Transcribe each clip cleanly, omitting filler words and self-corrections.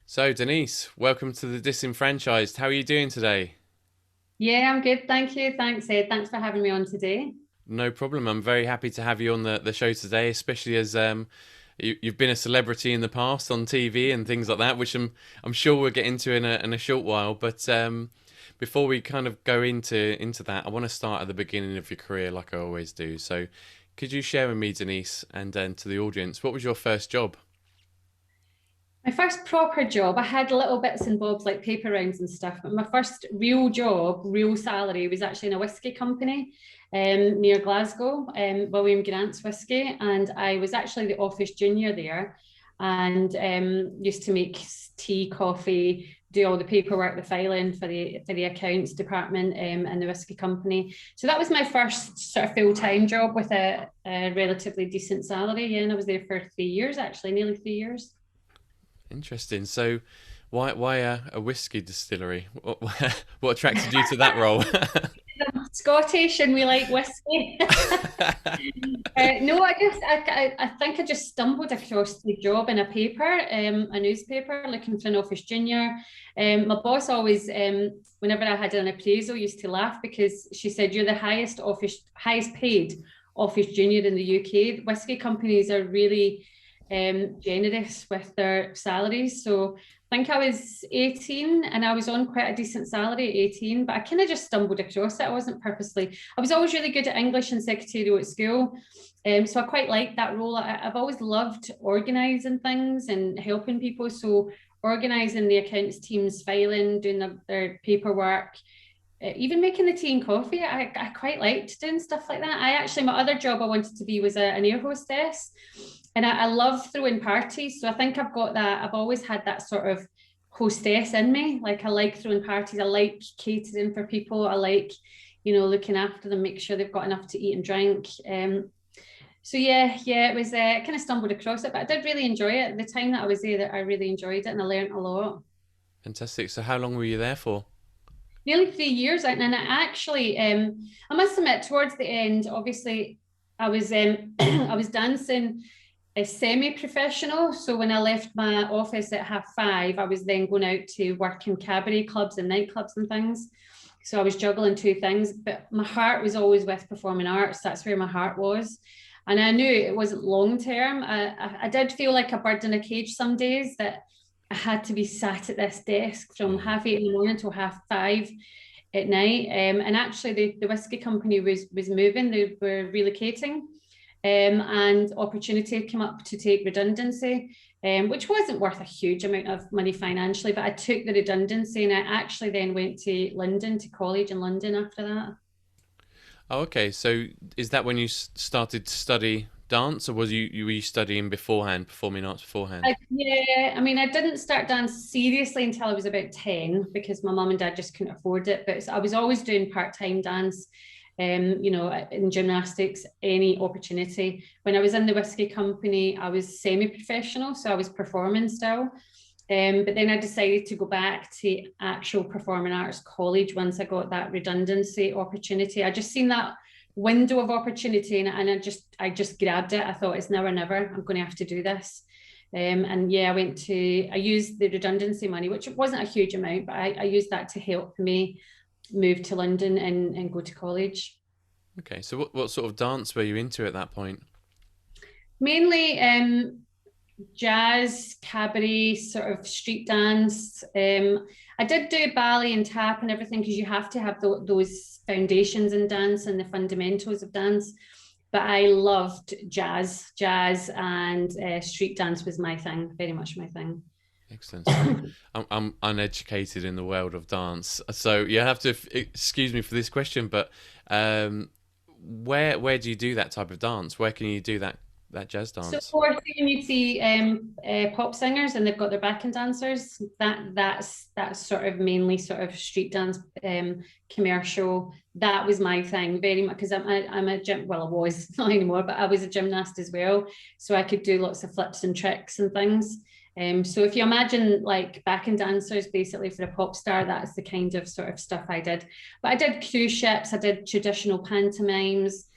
So, Denise, welcome to the Disenfranchised. How are you doing today? Yeah, I'm good. Thank you. Thanks, Ed. Thanks for having me on today. No problem. I'm very happy to have you on the show today, especially as you've been a celebrity in the past on TV and things like that, which I'm sure we'll get into in a short while. But before we kind of go into that, I want to start at the beginning of your career, like I always do. So, could you share with me, Denise, and then to the audience, what was your first job? My first proper job, I had little bits and bobs like paper rounds and stuff, but my first real job, real salary was actually in a whiskey company near Glasgow, William Grant's whiskey. And I was actually the office junior there and used to make tea, coffee, do all the paperwork, the filing for the accounts department in the whiskey company. So that was my first sort of full-time job with a relatively decent salary. Yeah, and I was there for 3 years, actually, nearly 3 years. Interesting. So, why a whiskey distillery? What attracted you to that role? Scottish and we like whiskey. No, I think I just stumbled across the job in a paper, a newspaper, looking for an office junior. My boss always, whenever I had an appraisal, used to laugh because she said, "You're the highest paid office junior in the UK." Whiskey companies are really generous with their salaries. So I think I was 18 and I was on quite a decent salary at 18, but I kind of just stumbled across it. I wasn't purposely, I was always really good at English and secretarial at school. So I quite liked that role. I've always loved organising things and helping people. So organising the accounts teams, filing, doing their paperwork, even making the tea and coffee. I quite liked doing stuff like that. My other job I wanted to be was an air hostess. And I love throwing parties. So I think I've got that. I've always had that sort of hostess in me. Like I like throwing parties. I like catering for people. I like, looking after them, make sure they've got enough to eat and drink. So yeah, it was kind of stumbled across it, but I did really enjoy it. The time that I was there, that I really enjoyed it and I learned a lot. Fantastic. So, how long were you there for? Nearly 3 years, and I actually, I must admit, towards the end, obviously, I was I was dancing semi-professional. So when I left my office at 5:30, I was then going out to work in cabaret clubs and nightclubs and things. So I was juggling two things, but my heart was always with performing arts. That's where my heart was. And I knew it wasn't long term. I did feel like a bird in a cage some days, that I had to be sat at this desk from Mm. 8:30 in the morning till 5:30 at night. And actually, the whiskey company was moving; they were relocating, and opportunity came up to take redundancy, which wasn't worth a huge amount of money financially. But I took the redundancy, and I actually then went to London, to college in London after that. Oh, okay. So, is that when you started to study dance, or were you studying beforehand, performing arts beforehand? Yeah, I mean, I didn't start dance seriously until I was about 10 because my mum and dad just couldn't afford it. But I was always doing part-time dance, in gymnastics, any opportunity. When I was in the whiskey company, I was semi-professional, so I was performing still. But then I decided to go back to actual performing arts college once I got that redundancy opportunity. I just seen that window of opportunity, and I just grabbed it. I thought it's now or never. I'm going to have to do this. And yeah, I used the redundancy money, which wasn't a huge amount, but I used that to help me move to London and go to college. Okay. So, what sort of dance were you into at that point? Mainly jazz, cabaret, sort of street dance. I did do ballet and tap and everything because you have to have those foundations in dance and the fundamentals of dance. But I loved jazz and street dance was my thing, very much my thing. Excellent. So, I'm uneducated in the world of dance, so you have to excuse me for this question, but um, where do you do that type of dance? Where can you do that jazz So dance? for when you see pop singers and they've got their backing dancers, that's sort of mainly sort of street dance, commercial. That was my thing very much because I'm a gym. Well, I was not anymore, but I was a gymnast as well, so I could do lots of flips and tricks and things. So if you imagine like backing dancers basically for a pop star, that's the kind of sort of stuff I did. But I did cruise ships, I did traditional pantomimes.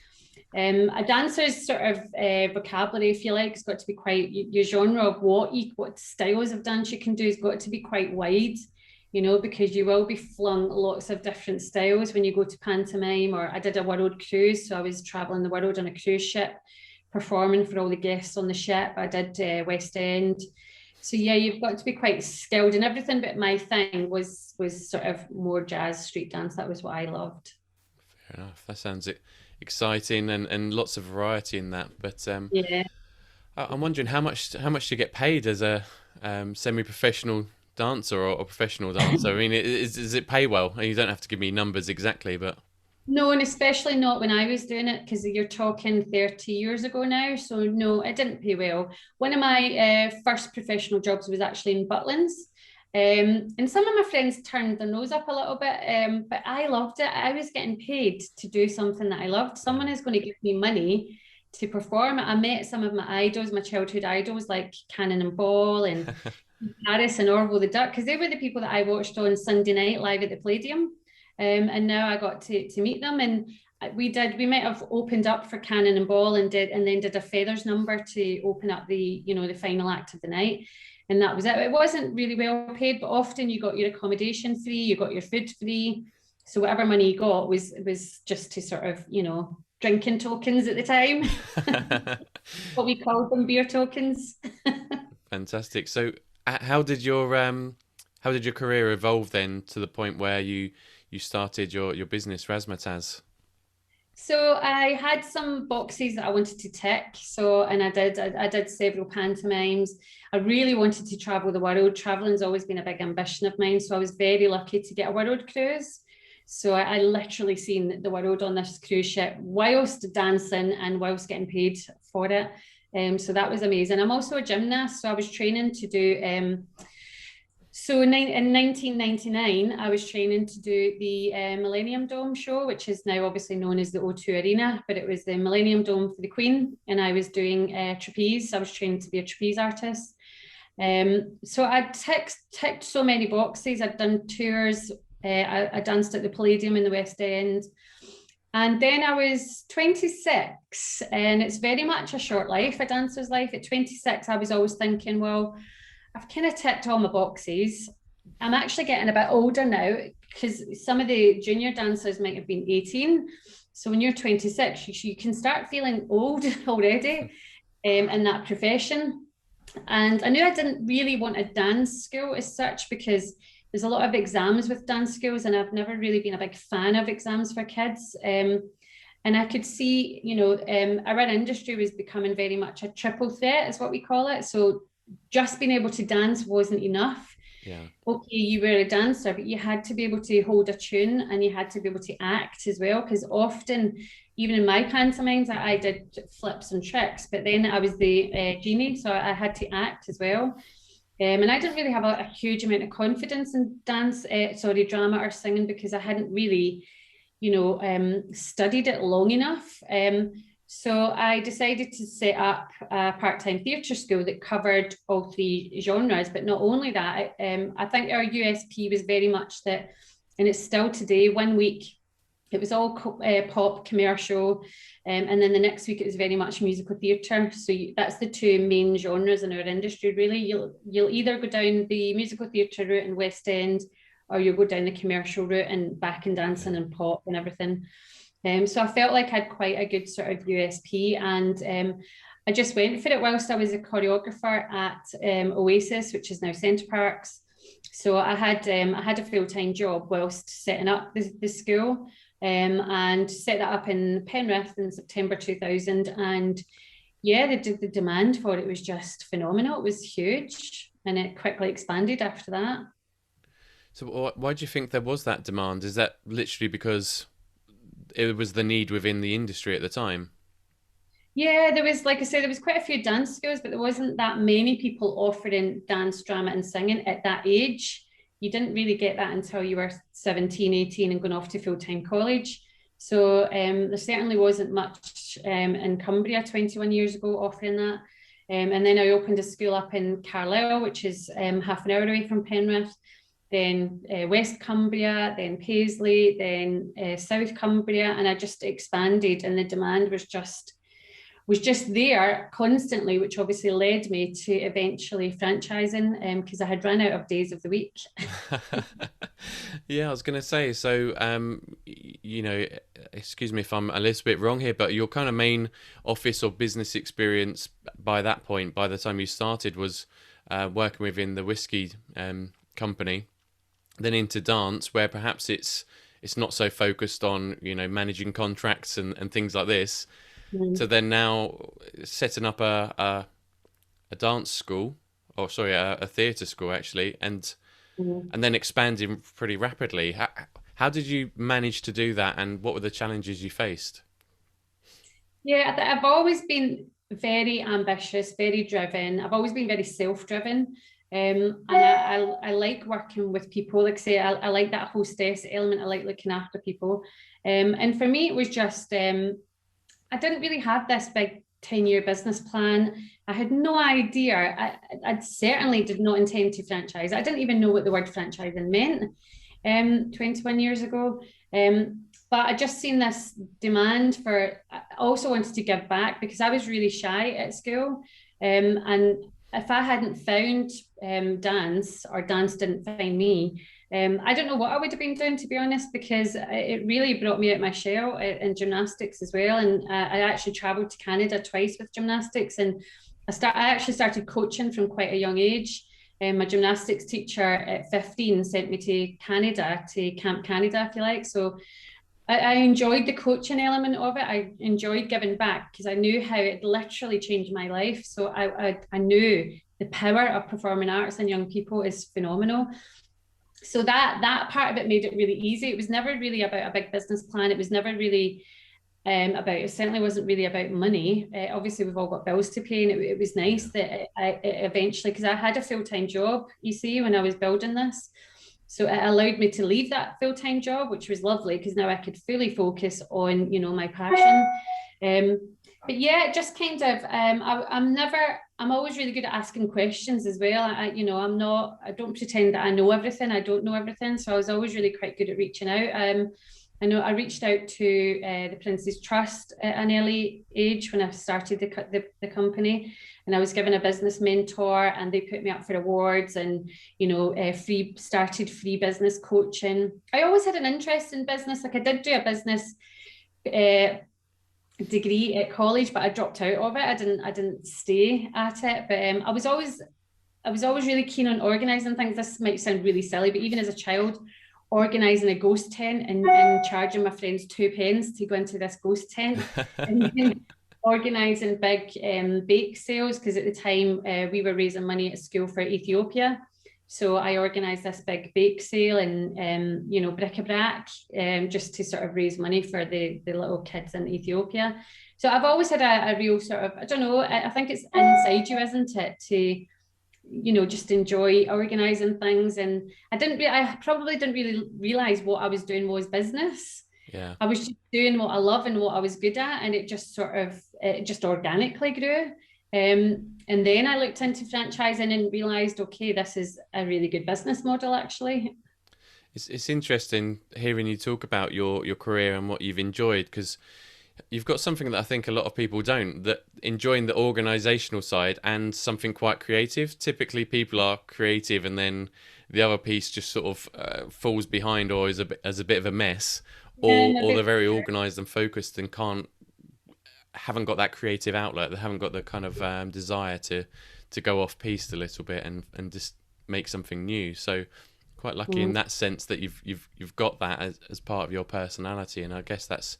A dancer's sort of vocabulary, if you like, has got to be quite, your genre of what styles of dance you can do has got to be quite wide, you know, because you will be flung lots of different styles when you go to pantomime. Or I did a world cruise, so I was traveling the world on a cruise ship, performing for all the guests on the ship. I did West End. So yeah, you've got to be quite skilled in everything. But my thing was sort of more jazz, street dance. That was what I loved. Fair enough. That sounds exciting and lots of variety in that. But Yeah. I'm wondering how much do you get paid as a semi-professional dancer or professional dancer? I mean, does it pay well? And you don't have to give me numbers exactly, but No, and especially not when I was doing it, because you're talking 30 years ago now. So no, it didn't pay well. One of my first professional jobs was actually in Butlins. And some of my friends turned their nose up a little bit, but I loved it. I was getting paid to do something that I loved. Someone is going to give me money to perform. I met some of my idols, my childhood idols, like Cannon and Ball and Harris and Orville the Duck, because they were the people that I watched on Sunday night live at the Palladium. And now I got to meet them, and we might have opened up for Cannon and Ball and then did a feathers number to open up the final act of the night, and that was it. It wasn't really well paid, but often you got your accommodation free, you got your food free, so whatever money you got was just to sort of drinking tokens at the time. What we called them, beer tokens. fantastic. So, how did your career evolve then to the point where you started your business, Razzamatazz? So I had some boxes that I wanted to tick. And I did several pantomimes. I really wanted to travel the world. Traveling's always been a big ambition of mine. So I was very lucky to get a world cruise. So I literally seen the world on this cruise ship whilst dancing and whilst getting paid for it. So that was amazing. I'm also a gymnast, so I was training to do so in 1999, I was training to do the Millennium Dome show, which is now obviously known as the O2 Arena, but it was the Millennium Dome for the Queen, and I was doing trapeze. I was training to be a trapeze artist. So I ticked so many boxes. I'd done tours. I danced at the Palladium in the West End. And then I was 26, and it's very much a short life, a dancer's life. At 26, I was always thinking, well, I've kind of ticked all my boxes. I'm actually getting a bit older now, because some of the junior dancers might have been 18. So when you're 26, you can start feeling old already in that profession. And I knew I didn't really want a dance school as such, because there's a lot of exams with dance schools, and I've never really been a big fan of exams for kids. And I could see, our industry was becoming very much a triple threat, is what we call it. So just being able to dance wasn't enough. Yeah. Okay, you were a dancer, but you had to be able to hold a tune, and you had to be able to act as well, because often, even in my pantomimes, I did flips and tricks, but then I was the genie, so I had to act as well. And I didn't really have a huge amount of confidence in drama or singing, because I hadn't really, studied it long enough. So I decided to set up a part-time theatre school that covered all three genres. But not only that, I think our USP was very much that, and it's still today, one week it was all pop commercial, and then the next week it was very much musical theatre. So that's the two main genres in our industry, really. You'll either go down the musical theatre route in West End, or you'll go down the commercial route and back and dancing and pop and everything. So I felt like I had quite a good sort of USP, and I just went for it whilst I was a choreographer at Oasis, which is now Centre Parks. So I had a full-time job whilst setting up the school, and set that up in Penrith in September 2000. And yeah, the demand for it was just phenomenal. It was huge, and it quickly expanded after that. So why do you think there was that demand? Is that literally because it was the need within the industry at the time? Yeah, there was, like I said, there was quite a few dance schools, but there wasn't that many people offering dance, drama and singing at that age. You didn't really get that until you were 17, 18 and going off to full-time college. So there certainly wasn't much in Cumbria 21 years ago offering that. And then I opened a school up in Carlisle, which is half an hour away from Penrith. then West Cumbria, then Paisley, then South Cumbria, and I just expanded, and the demand was just there constantly, which obviously led me to eventually franchising, because I had run out of days of the week. Yeah, I was going to say, so, you know, excuse me if I'm a little bit wrong here, but your kind of main office or business experience by that point, by the time you started, was working within the whiskey company, then into dance, where perhaps it's not so focused on, you know, managing contracts and things like this. So then now setting up a dance school, or sorry, a theatre school actually, and then expanding pretty rapidly. How did you manage to do that, and what were the challenges you faced? Yeah, I've always been very ambitious, very driven. I've always been very self-driven. And I like working with people. Like I say, I like that hostess element. I like looking after people. And for me, it was just, I didn't really have this big 10-year business plan. I had no idea. I certainly did not intend to franchise. I didn't even know what the word franchising meant 21 years ago. But I just seen this demand for, I also wanted to give back because I was really shy at school. And if I hadn't found dance, or dance didn't find me, I don't know what I would have been doing, to be honest, because it really brought me out my shell in gymnastics as well. And I actually traveled to Canada twice with gymnastics, and I actually started coaching from quite a young age. My gymnastics teacher at 15 sent me to Canada, to Camp Canada, if you like. So I enjoyed the coaching element of it. I enjoyed giving back because I knew how it literally changed my life. So I knew the power of performing arts in young people is phenomenal. So that part of it made it really easy. It was never really about a big business plan. It was never really it certainly wasn't really about money. Obviously, we've all got bills to pay, and it was nice that it eventually, because I had a full-time job, you see, when I was building this. So it allowed me to leave that full-time job, which was lovely, because now I could fully focus on, you know, my passion. But yeah, it just kind of, I'm always really good at asking questions as well. I don't pretend that I know everything. I don't know everything. So I was always really quite good at reaching out. I know I reached out to the Prince's Trust at an early age when I started the company, and I was given a business mentor, and they put me up for awards, and started free business coaching. I always had an interest in business. Like I did do a business degree at college, but I dropped out of it. I didn't stay at it. But I was always really keen on organising things. This might sound really silly, but even as a child, organising a ghost tent and charging my friends 2 pence to go into this ghost tent, and organising big bake sales, because at the time we were raising money at school for Ethiopia. So I organised this big bake sale and bric-a-brac, just to sort of raise money for the little kids in Ethiopia. So I've always had a real sort of, I don't know, I think it's inside you, isn't it, to just enjoy organising things. And I probably didn't really realise what I was doing was business. Yeah. I was just doing what I love and what I was good at, and it just organically grew. And then I looked into franchising and realised, okay, this is a really good business model, actually. It's interesting hearing you talk about your career and what you've enjoyed, because you've got something that I think a lot of people don't, that enjoying the organizational side and something quite creative. Typically people are creative and then the other piece just sort of falls behind, or is as a bit of a mess, or they're very organized and focused and haven't got that creative outlet. They haven't got the kind of desire to go off piste a little bit and just make something new. So quite lucky in that sense that you've got that as part of your personality, and I guess that's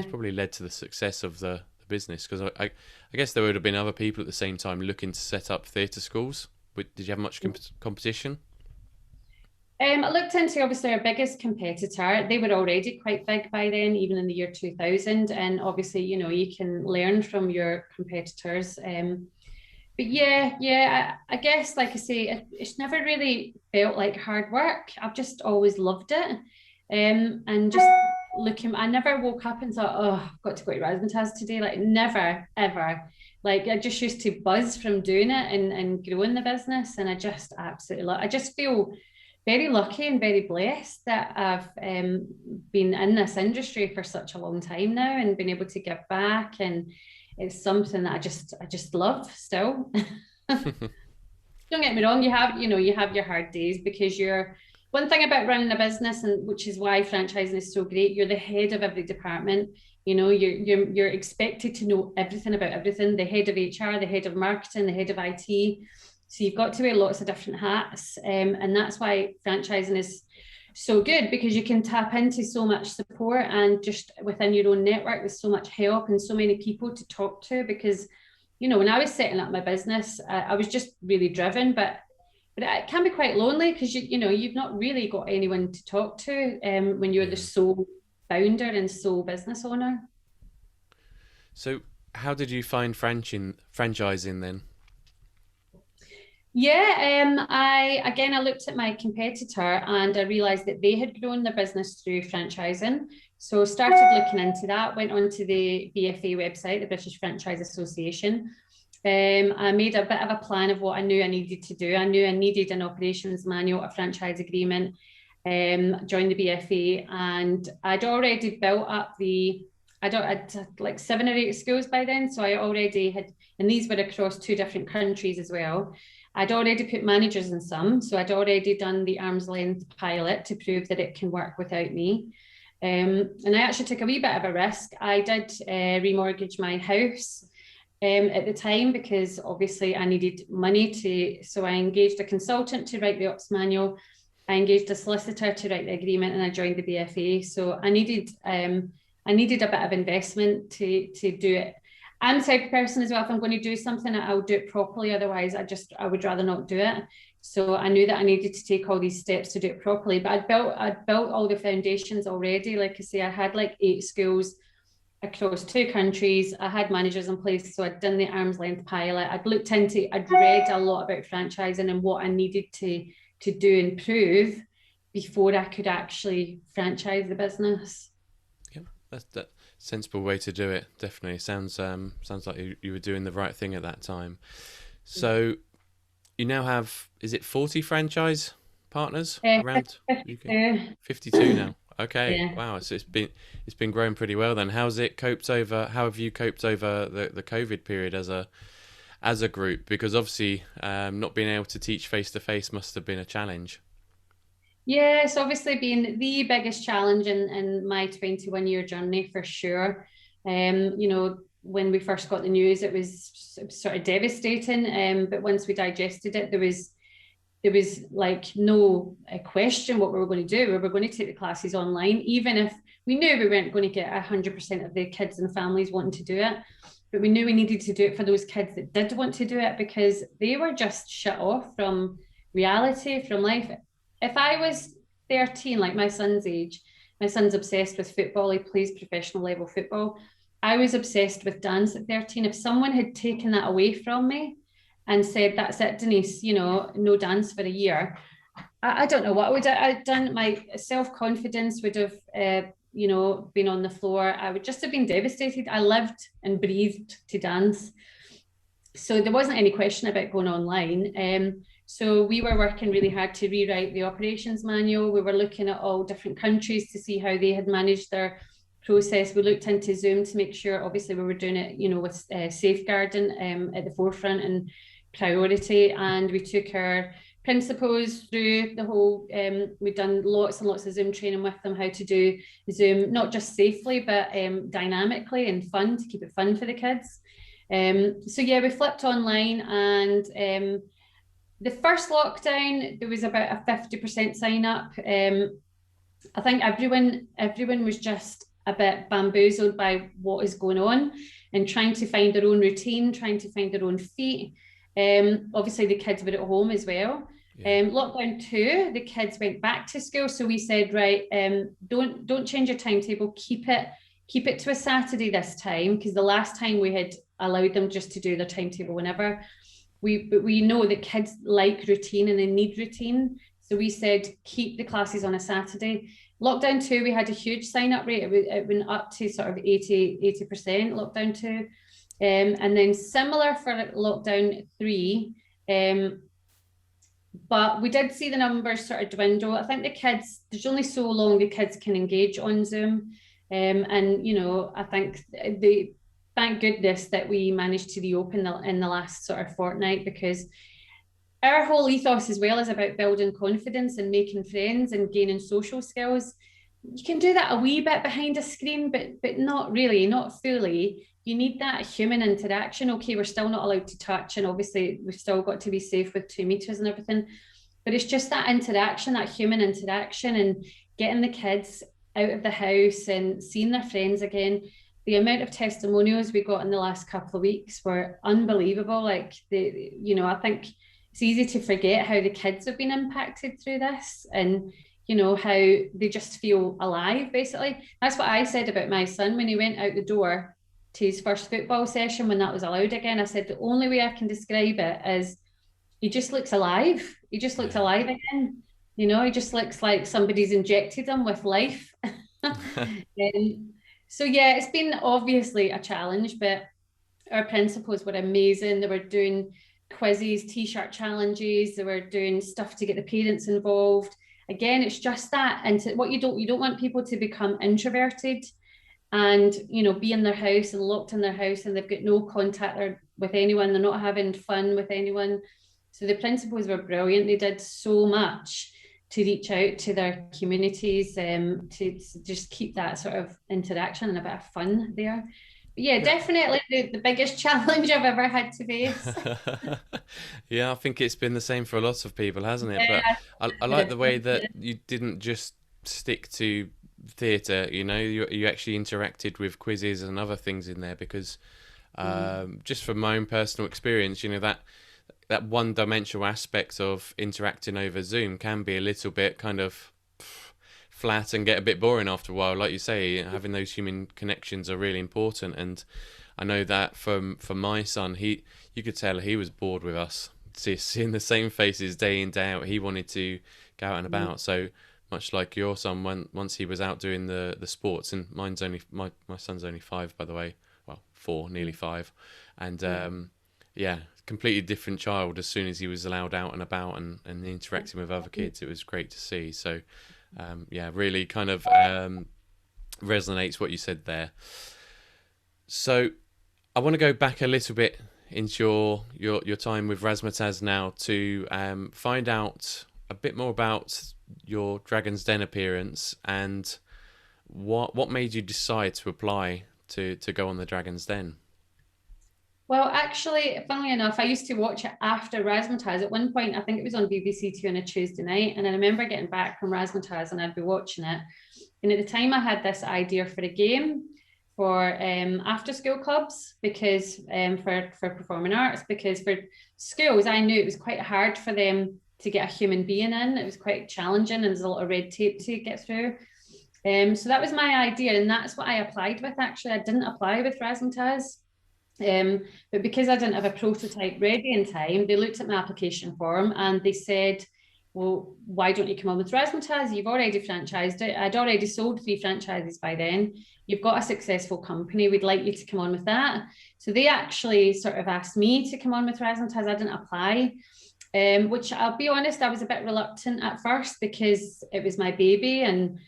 probably led to the success of the business, because I guess there would have been other people at the same time looking to set up theatre schools. Did you have much competition? I looked into, obviously, our biggest competitor. They were already quite big by then, even in the year 2000, and obviously you can learn from your competitors. But I guess, like I say, it's never really felt like hard work. I've just always loved it. And just I never woke up and thought, oh, I've got to go to Razzamatazz today. Like, never, ever. Like, I just used to buzz from doing it and growing the business. And I just absolutely love it. I just feel very lucky and very blessed that I've been in this industry for such a long time now and been able to give back, and it's something that I just love still. Don't get me wrong, you have your hard days, because you're one thing about running a business, and which is why franchising is so great, you're the head of every department. You're expected to know everything about everything, the head of HR, the head of marketing, the head of IT. So you've got to wear lots of different hats. And that's why franchising is so good, because you can tap into so much support, and just within your own network, there's so much help and so many people to talk to. Because when I was setting up my business, I was just really driven, but it can be quite lonely, because you've not really got anyone to talk to when you're the sole founder and sole business owner. So how did you find franchising then? Yeah, I looked at my competitor, and I realised that they had grown their business through franchising. So started looking into that, went onto the BFA website, the British Franchise Association. I made a bit of a plan of what I knew I needed to do. I knew I needed an operations manual, a franchise agreement, joined the BFA, and I'd already built up I'd had like 7 or 8 schools by then. So I already had, and these were across 2 different countries as well. I'd already put managers in some. So I'd already done the arm's length pilot to prove that it can work without me. And I actually took a wee bit of a risk. I did remortgage my house at the time, because obviously I needed money so I engaged a consultant to write the ops manual. I engaged a solicitor to write the agreement, and I joined the BFA. So I needed a bit of investment to do it. I'm the type of person as well, if I'm going to do something, I'll do it properly. Otherwise, I would rather not do it. So I knew that I needed to take all these steps to do it properly. But I'd built all the foundations already. Like I say, I had like 8 schools across 2 countries. I had managers in place. So I'd done the arm's length pilot. I'd read a lot about franchising and what I needed to do and prove before I could actually franchise the business. Yeah, that's that sensible way to do it. Definitely sounds like you were doing the right thing at that time. So you now have, is it 40 franchise partners around 52. UK? 52 now. Okay, Yeah. wow. So it's been growing pretty well then. How have you coped over the COVID period as a group? Because obviously not being able to teach face to face must have been a challenge. Yeah, it's obviously been the biggest challenge in my 21-year journey, for sure. When we first got the news, it was sort of devastating. But once we digested it, there was like no question what we were going to do. We were going to take the classes online, even if we knew we weren't going to get 100% of the kids and families wanting to do it. But we knew we needed to do it for those kids that did want to do it, because they were just shut off from reality, from life. If I was 13, like my son's age, my son's obsessed with football. He plays professional level football. I was obsessed with dance at 13. If someone had taken that away from me and said, that's it, Denise, no dance for a year, I don't know what I would have done. My self-confidence would have, been on the floor. I would just have been devastated. I lived and breathed to dance. So there wasn't any question about going online. So we were working really hard to rewrite the operations manual. We were looking at all different countries to see how they had managed their process. We looked into Zoom to make sure, obviously, we were doing it, with safeguarding at the forefront and priority. And we took our principals through the whole, we've done lots and lots of Zoom training with them, how to do Zoom, not just safely, but dynamically and fun, to keep it fun for the kids. So yeah, we flipped online, and the first lockdown, there was about a 50% sign up. I think everyone was just a bit bamboozled by what is going on and trying to find their own routine, trying to find their own feet. Obviously, the kids were at home as well. Yeah. Lockdown 2, the kids went back to school. So we said, right, don't change your timetable. Keep it to a Saturday this time, because the last time we had allowed them just to do their timetable whenever. But we know that kids like routine and they need routine. So we said, keep the classes on a Saturday. Lockdown 2, we had a huge sign-up rate. It went up to sort of 80% lockdown 2. And then similar for lockdown 3, But we did see the numbers sort of dwindle. I think the kids, there's only so long the kids can engage on Zoom. And, you know, I think thank goodness that we managed to reopen in the last sort of fortnight, because our whole ethos as well is about building confidence and making friends and gaining social skills. You can do that a wee bit behind a screen, but not really, not fully. You need that human interaction. Okay, we're still not allowed to touch, and obviously we've still got to be safe with 2 meters and everything. But it's just that interaction, that human interaction, and getting the kids out of the house and seeing their friends again. The amount of testimonials we got in the last couple of weeks were unbelievable. Like I think it's easy to forget how the kids have been impacted through this, and how they just feel alive, basically. That's what I said about my son when he went out the door to his first football session, when that was allowed again. I said the only way I can describe it is he just looks alive. He just looks alive again. He just looks like somebody's injected him with life. So yeah, it's been obviously a challenge, but our principals were amazing. They were doing quizzes, t-shirt challenges. They were doing stuff to get the parents involved. Again, it's just that, and what you don't want people to become introverted and be in their house and locked in their house, and they've got no contact with anyone. They're not having fun with anyone. So the principals were brilliant. They did so much to reach out to their communities, to just keep that sort of interaction and a bit of fun there. But yeah, definitely the biggest challenge I've ever had to face. Yeah, I think it's been the same for a lot of people, hasn't it? But I like the way that you didn't just stick to theatre. You actually interacted with quizzes and other things in there, because just from my own personal experience, that one-dimensional aspect of interacting over Zoom can be a little bit kind of flat and get a bit boring after a while. Like you say, having those human connections are really important. And I know that from my son, you could tell he was bored with us, seeing the same faces day in, day out. He wanted to go out and about. So much like your son, once he was out doing the sports, and my son's only 5, by the way, well, 4, nearly 5, and completely different child as soon as he was allowed out and about and interacting with other kids. It was great to see. So really kind of resonates what you said there. So I want to go back a little bit into your time with Razzamatazz now, to find out a bit more about your Dragon's Den appearance and what made you decide to apply to go on the Dragon's Den. Well, actually, funnily enough, I used to watch it after Razzamatazz. At one point, I think it was on BBC Two on a Tuesday night, and I remember getting back from Razzamatazz and I'd be watching it. And at the time, I had this idea for a game for after-school clubs, because for performing arts, because for schools, I knew it was quite hard for them to get a human being in. It was quite challenging, and there's a lot of red tape to get through. So that was my idea, and that's what I applied with. Actually, I didn't apply with Razzamatazz. But because I didn't have a prototype ready in time, they looked at my application form and they said, well, why don't you come on with Razzamatazz? You've already franchised it. I'd already sold 3 franchises by then. You've got a successful company. We'd like you to come on with that. So they actually sort of asked me to come on with Razzamatazz. I didn't apply, which I'll be honest, I was a bit reluctant at first, because it was my baby, and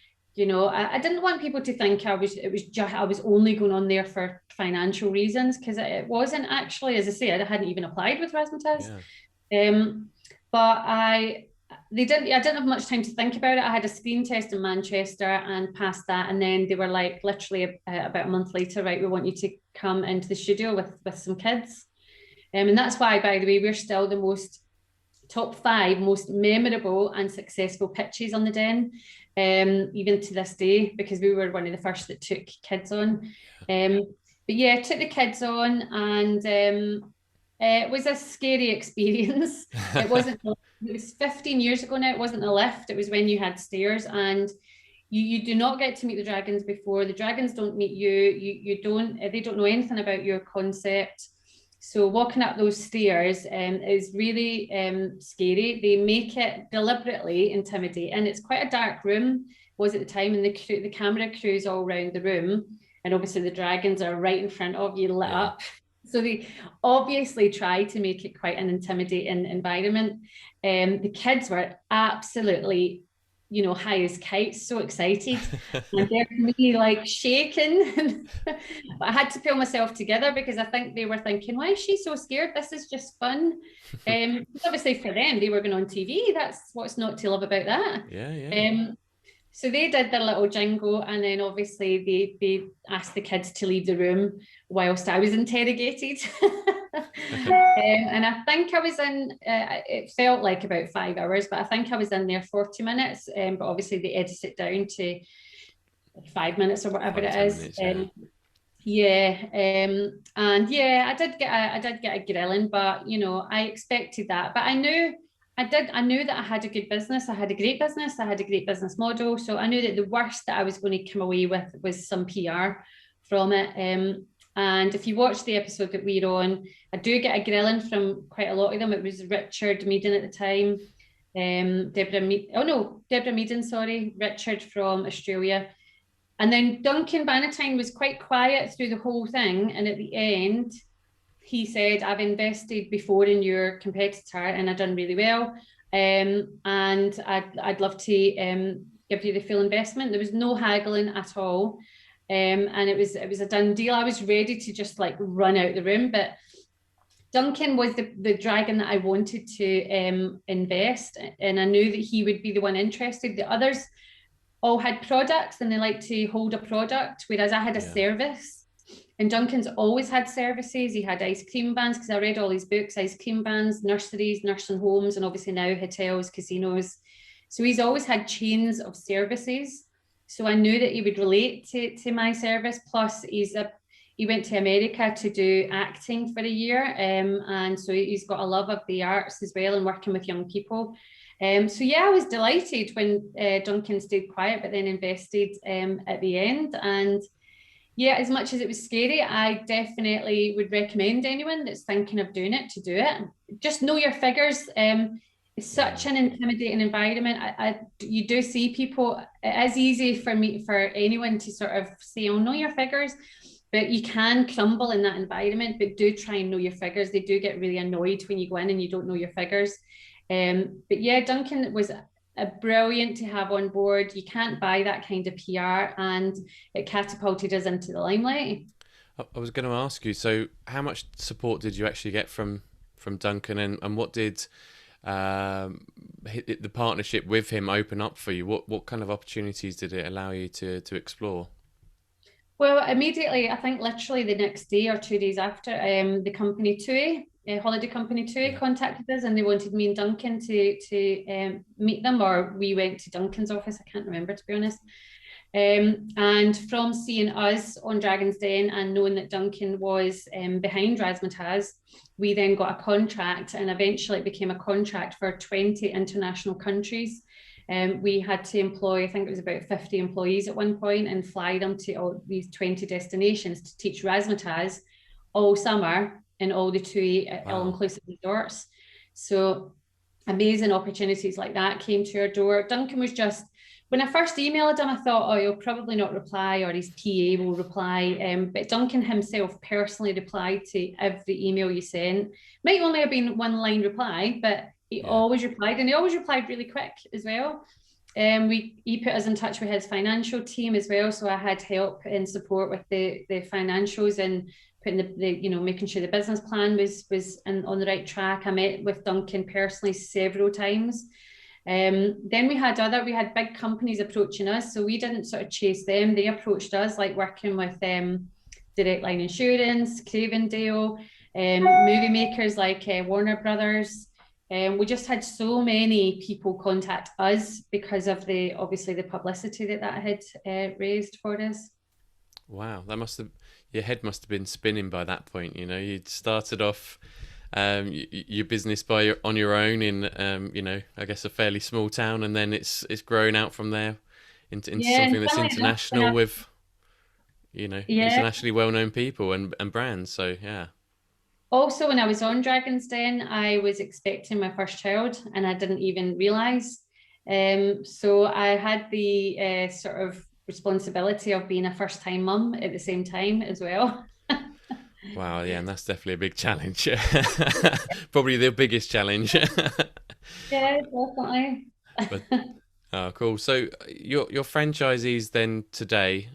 I didn't want people to think I was only going on there for financial reasons, because it wasn't actually. As I say, I hadn't even applied with Razzamatazz. But I didn't have much time to think about it. I had a screen test in Manchester and passed that, and then they were like, literally about a month later, right, we want you to come into the studio with some kids. And that's why, by the way, we're still the top 5 most memorable and successful pitches on the Den, even to this day, because we were one of the first that took kids on. But yeah, took the kids on, and it was a scary experience. It wasn't. It was 15 years ago now. It wasn't a lift. It was when you had stairs, and you do not get to meet the dragons before. The dragons don't meet you. They don't know anything about your concept. So walking up those stairs is really scary. They make it deliberately intimidating. It's quite a dark room, was at the time, and the camera crews all around the room, and obviously the dragons are right in front of you, lit up. So they obviously tried to make it quite an intimidating environment. The kids were absolutely, high as kites, so excited. And they're me like shaking. But I had to pull myself together because I think they were thinking, why is she so scared? This is just fun. Obviously for them, they were going on TV. That's what's not to love about that. Yeah. So they did their little jingle, and then obviously they asked the kids to leave the room whilst I was interrogated. And I think I was in, it felt like about 5 hours, but I think I was in there 40 minutes. But obviously they edit it down to 5 minutes or whatever it is. Minutes, And yeah, I did get a grilling, but I expected that. But I knew that I had a good business. I had a great business. I had a great business model. So I knew that the worst that I was going to come away with was some PR from it. And if you watch the episode that we're on, I do get a grilling from quite a lot of them. It was Richard Meaden at the time, Deborah Meaden, sorry, Richard from Australia. And then Duncan Bannatyne was quite quiet through the whole thing. And at the end, he said, I've invested before in your competitor and I've done really well. And I'd love to give you the full investment. There was no haggling at all. And it was a done deal. I was ready to just like run out the room, but Duncan was the dragon that I wanted to invest, and I knew that he would be the one interested. The others all had products and they like to hold a product, whereas I had a service. And Duncan's always had services. He had ice cream vans, because I read all his books, ice cream vans, nurseries, nursing homes, and obviously now hotels, casinos. So he's always had chains of services. So I knew that he would relate to my service. Plus, he went to America to do acting for a year. And so he's got a love of the arts as well and working with young people. So yeah, I was delighted when Duncan stayed quiet, but then invested at the end. And yeah, as much as it was scary, I definitely would recommend anyone that's thinking of doing it to do it. Just know your figures. It's such an intimidating environment. You do see people. It is easy for anyone to sort of say, "Oh, know your figures," but you can crumble in that environment. But do try and know your figures. They do get really annoyed when you go in and you don't know your figures. But yeah, Duncan was brilliant to have on board. You can't buy that kind of PR, and it catapulted us into the limelight. I was going to ask you, so how much support did you actually get from Duncan, and what did the partnership with him open up for you? What kind of opportunities did it allow you to explore? Well, immediately, I think literally the next day or 2 days after, the company TUI, holiday company TUI, contacted us, and they wanted me and Duncan to meet them, or we went to Duncan's office. I can't remember, to be honest. And from seeing us on Dragon's Den and knowing that Duncan was behind Razzamatazz, we then got a contract, and eventually it became a contract for 20 international countries. We had to employ, I think it was about 50 employees at one point, and fly them to all these 20 destinations to teach Razzamatazz all summer in all the TUI all-inclusive resorts. So amazing opportunities like that came to our door. Duncan was just, when I first emailed him, I thought, oh, he'll probably not reply, or his PA will reply. But Duncan himself personally replied to every email you sent. Might only have been one line reply, but he always replied, and he always replied really quick as well. He put us in touch with his financial team as well, so I had help and support with the financials and putting making sure the business plan was on the right track. I met with Duncan personally several times. Then we had big companies approaching us, so we didn't sort of chase them. They approached us, like working with Direct Line Insurance, Cravendale, movie makers like Warner Brothers. We just had so many people contact us because of obviously the publicity that had raised for us. Wow, your head must have been spinning by that point. You'd started off your business on your own in I guess a fairly small town, and then it's grown out from there into something that's international with internationally well-known people and brands. So yeah. Also, when I was on Dragon's Den, I was expecting my first child, and I didn't even realise. So I had the sort of responsibility of being a first-time mum at the same time as well. Wow, yeah, and that's definitely a big challenge. Probably the biggest challenge. Yeah, definitely. But oh, cool. So your franchisees then today,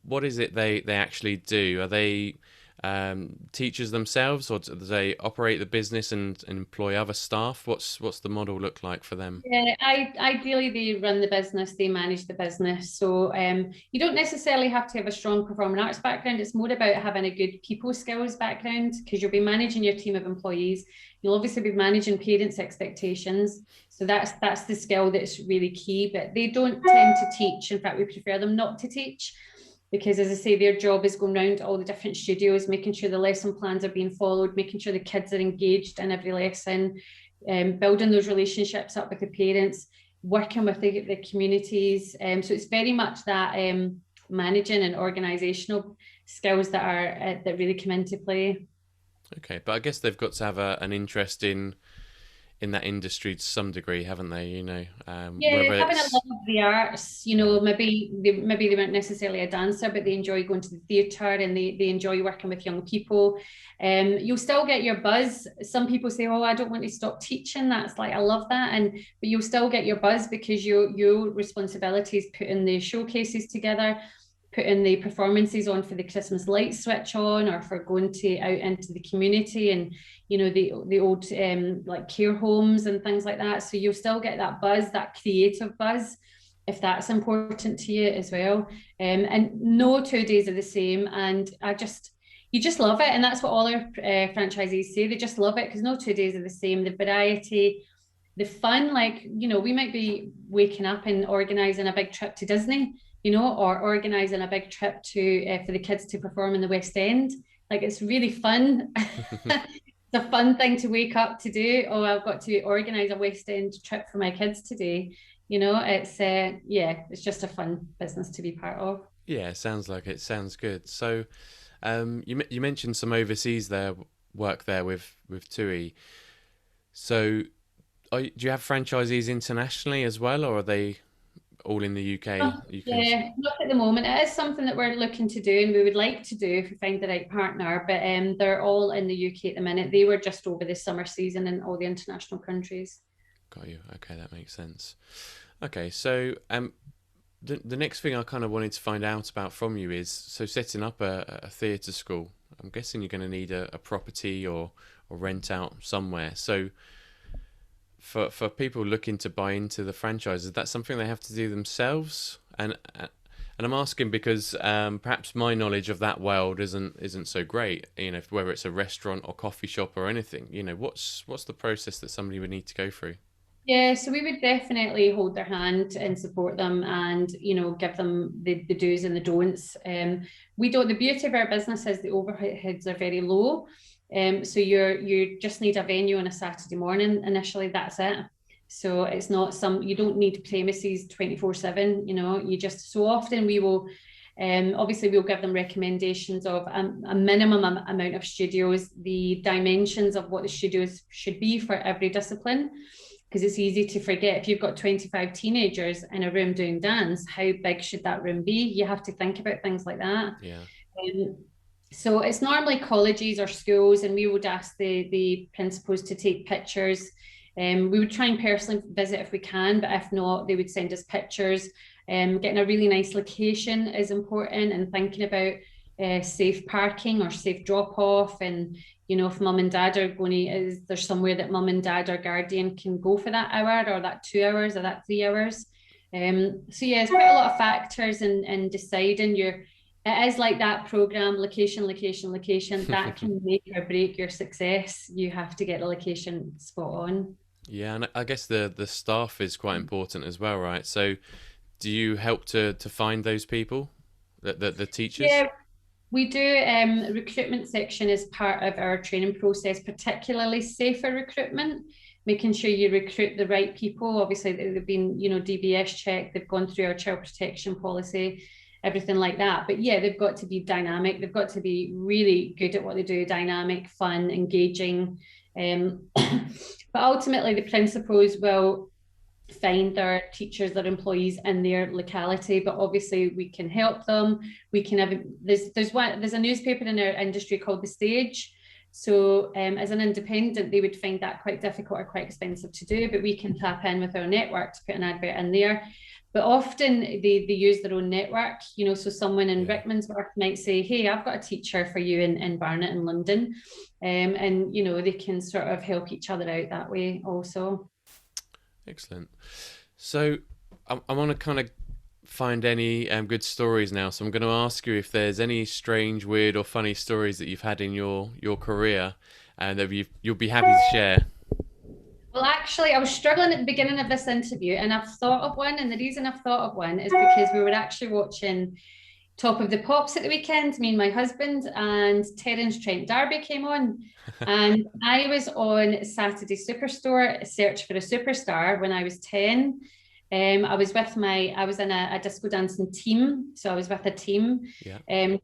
what is it they actually do? Are they teachers themselves, or do they operate the business and employ other staff? What's the model look like for them? Yeah, ideally they run the business, they manage the business. So you don't necessarily have to have a strong performing arts background. It's more about having a good people skills background, because you'll be managing your team of employees. You'll obviously be managing parents' expectations. So that's the skill that's really key. But they don't tend to teach. In fact, we prefer them not to teach, because as I say, their job is going around all the different studios, making sure the lesson plans are being followed, making sure the kids are engaged in every lesson, building those relationships up with the parents, working with the communities. So it's very much that managing and organisational skills that really come into play. Okay, but I guess they've got to have an interest in that industry to some degree, haven't they? Yeah, Whether having a it's love of the arts, yeah. maybe they weren't necessarily a dancer, but they enjoy going to the theatre, and they enjoy working with young people. You'll still get your buzz. Some people say, "Oh, I don't want to stop teaching." That's like, I love that, but you'll still get your buzz, because your responsibility is putting the showcases together, putting the performances on for the Christmas light switch on, or for going to out into the community, and the old like care homes and things like that. So you'll still get that buzz, that creative buzz, if that's important to you as well. And no 2 days are the same. And you just love it, and that's what all our franchisees say. They just love it, because no 2 days are the same. The variety, the fun, like, we might be waking up and organizing a big trip to Disney, or organizing a big trip to for the kids to perform in the West End. Like, it's really fun. It's a fun thing to wake up to do. Oh, I've got to organize a West End trip for my kids today. It's yeah, it's just a fun business to be part of. Yeah, it sounds like it. Sounds good. So, you mentioned some overseas work there with TUI. So, do you have franchisees internationally as well, or are they all in the UK? Oh, You can. yeah, not at the moment. It is something that we're looking to do, and we would like to do if we find the right partner. But they're all in the UK at the minute. They were just over the summer season in all the international countries. Got you. Okay, that makes sense. Okay, so the next thing I kind of wanted to find out about from you is, so setting up a theatre school. I'm guessing you're going to need a property or rent out somewhere. So for people looking to buy into the franchise, is that something they have to do themselves? And I'm asking because perhaps my knowledge of that world isn't so great. Whether it's a restaurant or coffee shop or anything. What's the process that somebody would need to go through? Yeah, so we would definitely hold their hand and support them, and give them the do's and the don'ts. We don't. The beauty of our business is the overheads are very low. So you just need a venue on a Saturday morning initially. That's it. So it's not you don't need premises 24/7. You just, so often we will. Obviously, we'll give them recommendations of a minimum amount of studios, the dimensions of what the studios should be for every discipline, because it's easy to forget. If you've got 25 teenagers in a room doing dance, how big should that room be? You have to think about things like that. Yeah. So it's normally colleges or schools, and we would ask the principals to take pictures. We would try and personally visit if we can, but if not, they would send us pictures. Getting a really nice location is important, and thinking about safe parking or safe drop off. And if mum and dad are going to, is there somewhere that mum and dad or guardian can go for that hour, or that 2 hours, or that 3 hours? So yeah, it's quite a lot of factors in deciding it is like that program, location, that can make or break your success. You have to get the location spot on. Yeah, and I guess the staff is quite important as well, right? So do you help to find those people, the teachers? Yeah, we do. Recruitment section is part of our training process, particularly safer recruitment, making sure you recruit the right people. Obviously, they've been, DBS checked, they've gone through our child protection policy, everything like that. But yeah, they've got to be dynamic. They've got to be really good at what they do, dynamic, fun, engaging. But ultimately, the principals will find their teachers, their employees in their locality, but obviously we can help them. We can have, there's a newspaper in our industry called The Stage. So as an independent, they would find that quite difficult or quite expensive to do, but we can tap in with our network to put an advert in there. But often they use their own network, so someone in Rickmansworth might say, hey, I've got a teacher for you in Barnet in London. And, they can sort of help each other out that way also. Excellent. So I want to kind of find any good stories now. So I'm going to ask you if there's any strange, weird, or funny stories that you've had in your career, and that you'll be happy to share. Well, actually, I was struggling at the beginning of this interview, and I've thought of one. And the reason I've thought of one is because we were actually watching Top of the Pops at the weekend, me and my husband, and Terence Trent D'Arby came on. And I was on Saturday Superstore, Search for a Superstar, when I was 10. I was in a disco dancing team. So I was with a team. Yeah.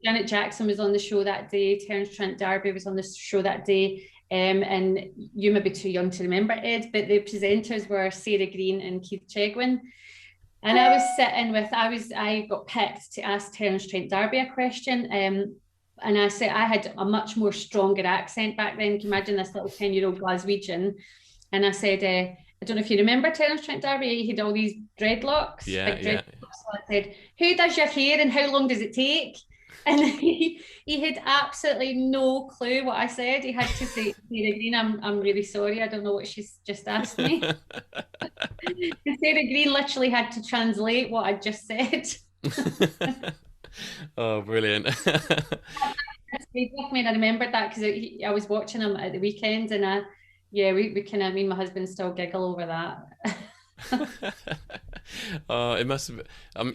Janet Jackson was on the show that day. Terence Trent D'Arby was on the show that day. And you may be too young to remember, Ed, but the presenters were Sarah Green and Keith Chegwin. And I was sitting I got picked to ask Terence Trent D'Arby a question. And I said, I had a much more stronger accent back then. Can you imagine this little 10-year-old Glaswegian? And I said, I don't know if you remember Terence Trent D'Arby, he had all these dreadlocks. Yeah, big dreadlocks. So I said, who does your hair and how long does it take? And he had absolutely no clue what I said. He had to say, Sarah Green, I'm really sorry. I don't know what she's just asked me. And Sarah Green literally had to translate what I just said. Oh, brilliant. I remembered that because I was watching him at the weekend, and we kind of, me and my husband still giggle over that. Oh, it must have.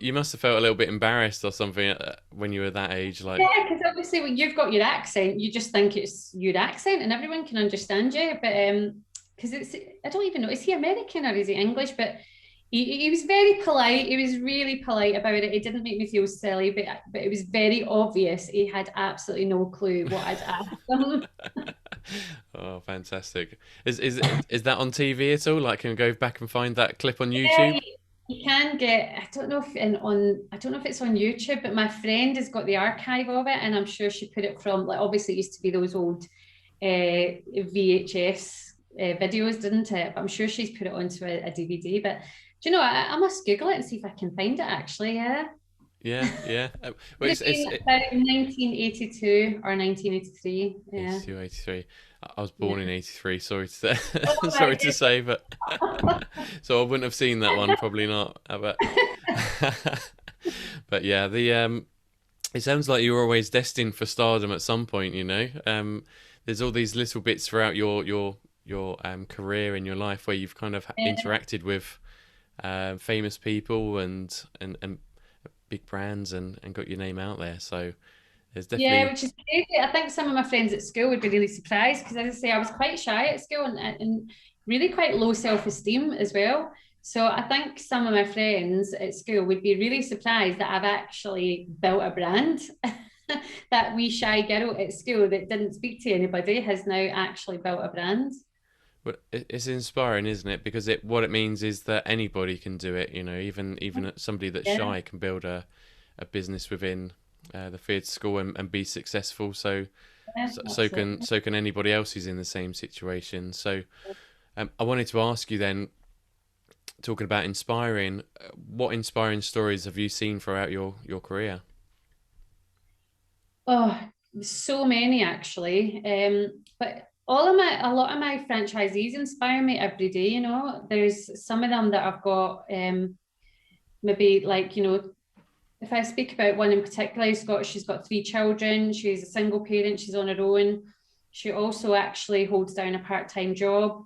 You must have felt a little bit embarrassed or something when you were that age, like. Yeah, because obviously when you've got your accent, you just think it's your accent, and everyone can understand you. But because I don't even know, is he American or is he English? But he was very polite. He was really polite about it. It didn't make me feel silly, but it was very obvious he had absolutely no clue what I'd asked him. Oh, fantastic! Is that on TV at all? Like, can you go back and find that clip on YouTube? Yeah, you can get. I don't know if it's on YouTube, but my friend has got the archive of it, and I'm sure she put it from, like, obviously it used to be those old VHS videos, didn't it? But I'm sure she's put it onto a DVD. But do you know, I must Google it and see if I can find it actually. Yeah. Yeah. Well, it's about 1982 or 1983. Yeah. 82, 83. I was born in 83. Sorry to say, sorry to say, but so I wouldn't have seen that one. Probably not. But yeah, it sounds like you were always destined for stardom at some point. There's all these little bits throughout your career in your life where you've kind of interacted with famous people and big brands and got your name out there. So there's definitely, which is crazy. I think some of my friends at school would be really surprised because, as I say, I was quite shy at school and really quite low self-esteem as well. So I think some of my friends at school would be really surprised that I've actually built a brand. That wee shy girl at school that didn't speak to anybody has now actually built a brand. But it's inspiring, isn't it? Because what it means is that anybody can do it. Even somebody that's shy can build a business within the theatre school and be successful. So can anybody else who's in the same situation. So I wanted to ask you then, talking about inspiring, what inspiring stories have you seen throughout your career? Oh, so many actually. But a lot of my franchisees inspire me every day. There's some of them that I've got maybe, like, if I speak about one in particular, she's got 3 children. She's a single parent. She's on her own. She also actually holds down a part-time job.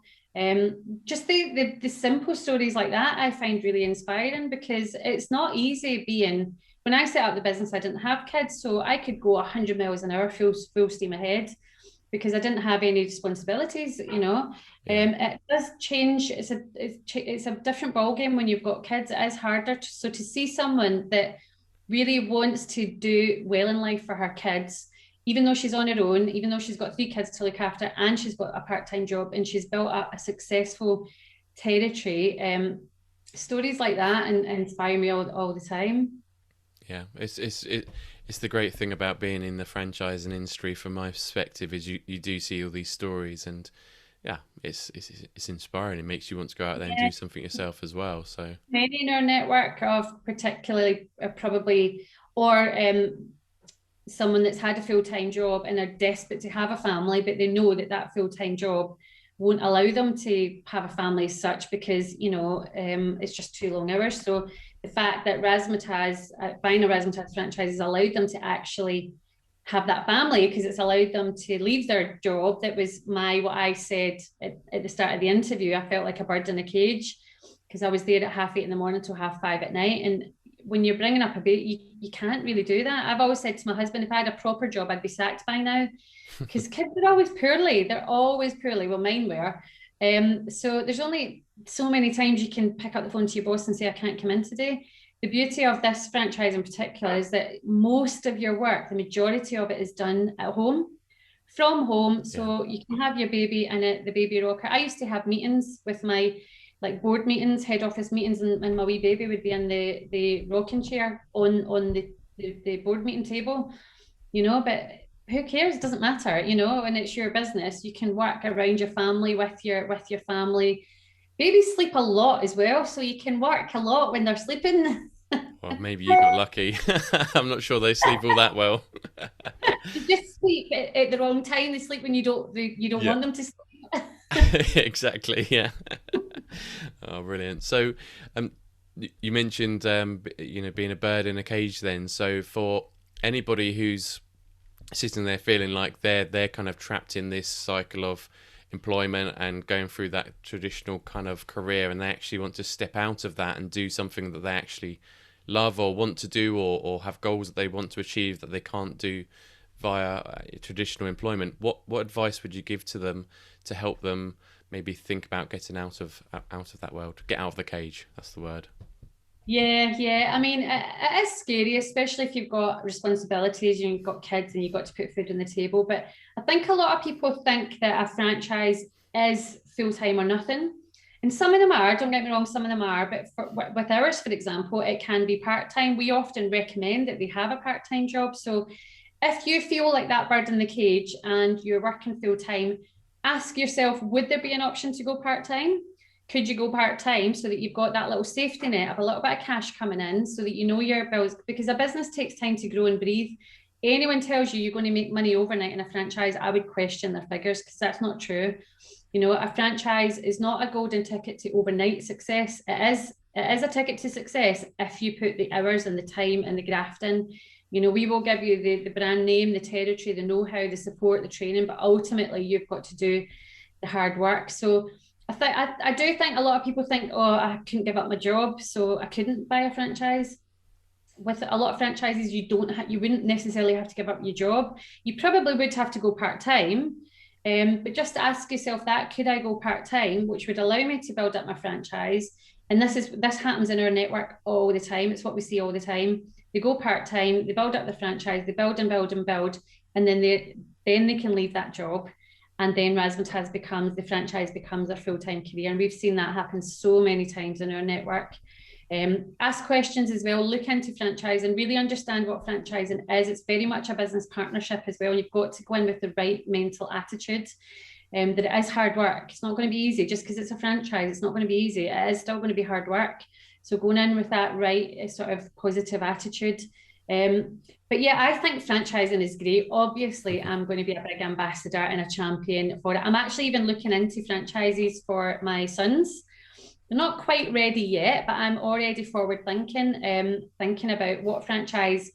Just the simple stories like that I find really inspiring, because it's not easy being. When I set up the business, I didn't have kids, so I could go 100 miles an hour, full steam ahead, because I didn't have any responsibilities. It does change. It's a different ballgame when you've got kids. It is harder. So to see someone that really wants to do well in life for her kids, even though she's on her own, even though she's got 3 kids to look after, and she's got a part-time job, and she's built up a successful territory, stories like that and inspire me all the time. Yeah, it's the great thing about being in the franchising industry from my perspective is you do see all these stories, and yeah, it's inspiring. It makes you want to go out there and Yeah, do something yourself as well. So many in our network of particularly probably or someone that's had a full-time job and are desperate to have a family, but they know that that full-time job won't allow them to have a family as such because, it's just too long hours. So the fact that buying a Razzamatazz franchise has allowed them to actually have that family, because it's allowed them to leave their job. That was what I said at the start of the interview. I felt like a bird in a cage because I was there at 8:30 in the morning till 5:30 at night. And when you're bringing up a baby, you can't really do that. I've always said to my husband, if I had a proper job, I'd be sacked by now, because kids are always poorly. They're always poorly. Well, mine were. So there's only so many times you can pick up the phone to your boss and say, I can't come in today. The beauty of this franchise in particular is that most of your work, the majority of it, is done at home, from home. yeah, So you can have your baby in it, the baby rocker. I used to have meetings with my board meetings, head office meetings, and my wee baby would be in the rocking chair on the board meeting table, but who cares? It doesn't matter, and it's your business. You can work around your family with your family. Babies sleep a lot as well, so you can work a lot when they're sleeping. well, maybe you got lucky. I'm not sure they sleep all that well. They just sleep at the wrong time. They sleep when you don't Yeah, want them to sleep. exactly. Yeah. Oh, brilliant. So, you mentioned being a bird in a cage. Then, so for anybody who's sitting there feeling like they're kind of trapped in this cycle of employment and going through that traditional kind of career, and they actually want to step out of that and do something that they actually love or want to do, or have goals that they want to achieve that they can't do via traditional employment, what advice would you give to them to help them maybe think about getting out of that world, get out of the cage? That's the word. Yeah. I mean, it is scary, especially if you've got responsibilities, you've got kids and you've got to put food on the table. But I think a lot of people think that a franchise is full-time or nothing. And some of them are, don't get me wrong, some of them are. But with ours, for example, it can be part-time. We often recommend that they have a part-time job. So if you feel like that bird in the cage and you're working full-time, ask yourself, would there be an option to go part-time? Could you go part-time so that you've got that little safety net of a little bit of cash coming in so that you know your bills? Because a business takes time to grow and breathe. Anyone tells you you're going to make money overnight in a franchise, I would question their figures, because that's not true. A franchise is not a golden ticket to overnight success. It is a ticket to success if you put the hours and the time and the graft in. We will give you the brand name, the territory, the know-how, the support, the training, but ultimately you've got to do the hard work. So I do think a lot of people think, oh, I couldn't give up my job, so I couldn't buy a franchise. With a lot of franchises, you wouldn't necessarily have to give up your job. You probably would have to go part-time. But just ask yourself that, could I go part-time, which would allow me to build up my franchise? And this happens in our network all the time. It's what we see all the time. They go part-time, they build up the franchise, they build and build and build, and then they can leave that job. And then the franchise becomes their full-time career. And we've seen that happen so many times in our network. Ask questions as well, look into franchise and really understand what franchising is. It's very much a business partnership as well. You've got to go in with the right mental attitude, that it is hard work. It's not going to be easy just because it's a franchise. It's not going to be easy. It is still going to be hard work. So going in with that right sort of positive attitude. But yeah, I think franchising is great. Obviously, I'm going to be a big ambassador and a champion for it. I'm actually even looking into franchises for my sons. They're not quite ready yet, but I'm already forward thinking about what franchise.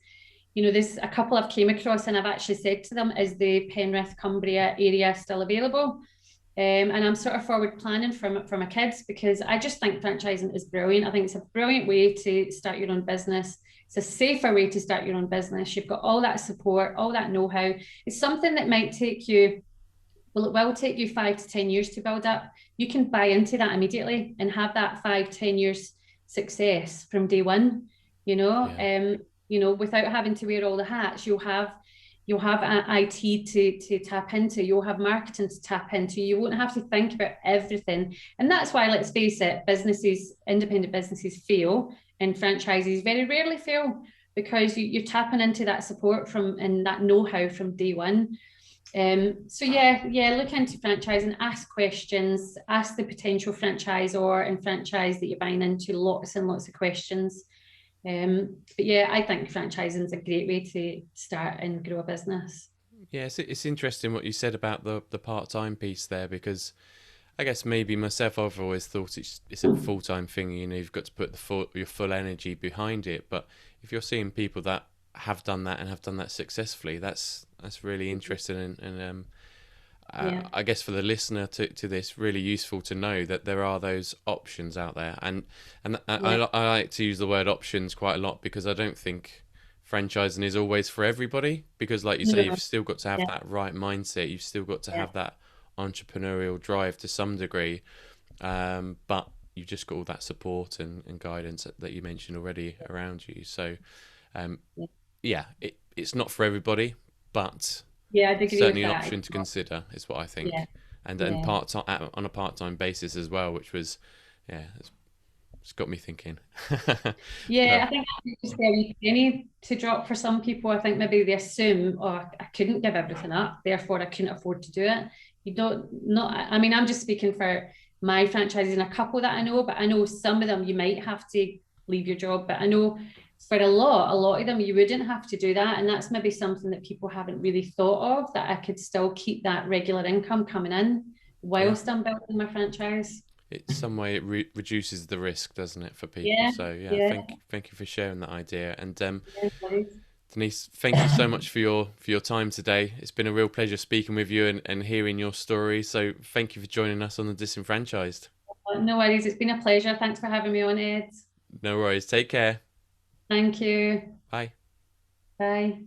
There's a couple I've came across and I've actually said to them, is the Penrith, Cumbria area still available? And I'm sort of forward planning for my kids, because I just think franchising is brilliant. I think it's a brilliant way to start your own business. It's a safer way to start your own business. You've got all that support, all that know-how. It's something that might take you, well, it will take you 5 to 10 years to build up. You can buy into that immediately and have that 5-10 years success from day one, Yeah. without having to wear all the hats. You'll have You'll have IT to tap into. You'll have marketing to tap into. You won't have to think about everything. And that's why, let's face it, businesses, independent businesses fail, and franchises very rarely fail, because you're tapping into that support from and that know-how from day one. So yeah, look into franchising, ask questions, ask the potential franchisor and franchise that you're buying into lots and lots of questions. But yeah, I think franchising is a great way to start and grow a business. Yeah, it's interesting what you said about the part-time piece there, because I guess maybe myself, I've always thought it's a full-time thing. You know, you've got to put your full energy behind it. But if you're seeing people that have done that and have done that successfully, that's really interesting, and Yeah, I guess for the listener to this, really useful to know that there are those options out there. And yeah, I like to use the word options quite a lot, because I don't think franchising is always for everybody, because like you say, no, you've still got to have yeah, that right mindset, you've still got to yeah, have that entrepreneurial drive to some degree, but you've just got all that support and guidance that you mentioned already around you. So um, yeah. yeah, it's not for everybody, but Yeah, I'd agree with certainly an that. option to consider is what I Yeah, think. And yeah. part time, on a part-time basis as well, which was, yeah, it's got me thinking. Yeah, But I think that's just a wee penny to drop for some people. I think maybe they assume, oh, I couldn't give everything up, therefore I couldn't afford to do it. You don't, not, I mean, I'm just speaking for my franchises and a couple that I know, but I know some of them you might have to leave your job. But I know for a lot of them, you wouldn't have to do that. And that's maybe something that people haven't really thought of, that I could still keep that regular income coming in yeah, whilst I'm building my franchise. it's some way it reduces the risk, doesn't it, for people? Yeah, So yeah, yeah, thank you for sharing that idea. And yeah, please. Denise, thank you so much for your time today. It's been a real pleasure speaking with you and hearing your story. So thank you for joining us on the Disenfranchised. No worries. It's been a pleasure. Thanks for having me on, Ed. No worries. Take care. Thank you. Bye. Bye.